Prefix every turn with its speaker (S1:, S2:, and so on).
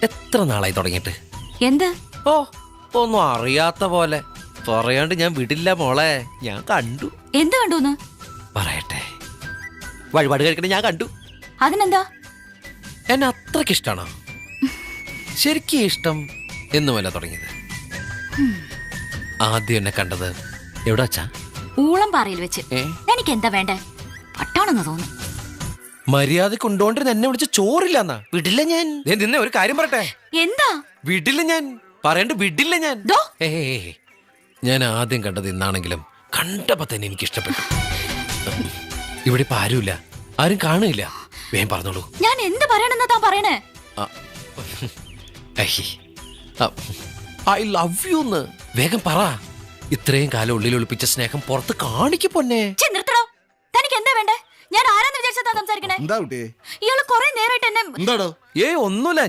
S1: എത്ര നാളായി തുടങ്ങിയിട്ട്?
S2: എന്ത്?
S1: ഓ, ഒന്നും അറിയാത്ത പോലെ പറയാണ്ട് ഞാൻ വിടില്ല മോളെ. ഞാൻ കണ്ടു.
S2: എന്ത് കണ്ടൂന്ന്?
S1: പറയട്ടെ, വഴിപാട് കഴിക്കണേ ഞാൻ കണ്ടു.
S2: അതിനെന്താ?
S1: എന്നെ അത്രയ്ക്ക് ഇഷ്ടമാണോ? ശരിക്കും ഇഷ്ടം എന്നുമല്ല തുടങ്ങിയത്. ആദ്യം എന്നെ കണ്ടത് എവിടെ വച്ചാ?
S2: ഊളം പാറയിൽ വെച്ച്. എനിക്ക് എന്താ വേണ്ടേ? പട്ടാണെന്ന് തോന്നുന്നു.
S1: മര്യാദക്ക് കൊണ്ടോണ്ടിരുന്ന എന്നെ വിളിച്ച് ചോറില്ലെന്നാ. വിടില്ല ഞാൻ. നിന്നെ ഒരു കാര്യം പറയട്ടെ.
S2: എന്താ?
S1: വിടില്ല ഞാൻ. പറയണ്ട്, വിടില്ല ഞാൻ.
S2: ദോ.
S1: ഞാൻ ആദ്യം കണ്ടത് ഇന്നാണെങ്കിലും കണ്ടപ്പോ തന്നെ എനിക്ക് ഇഷ്ടപ്പെട്ടു. ഇവിടെ ഇപ്പൊ ആരുമില്ല, ആരും കാണില്ല. വേഗം പറഞ്ഞോളൂ.
S2: ഞാൻ എന്ത് പറയണെന്നാ താൻ പറയണേ?
S1: ഐ ലവ് യു എന്ന് വേഗം പറ. ഇത്രയും കാലം ഉള്ളിൽ ഒളിപ്പിച്ച സ്നേഹം പുറത്ത് കാണിക്ക് പൊന്നെ.
S2: നിർത്തണോ? തനിക്ക് എന്താ വേണ്ടേ? ഞാൻ ആരാന്ന് വിചാരിച്ചാ സംസാരിക്കണേ?
S3: എന്താ കുട്ടി?
S2: ഇയാള് കൊറേ നേരായിട്ട് എന്നെ.
S3: എന്താടോ?
S1: ഒന്നുമില്ല,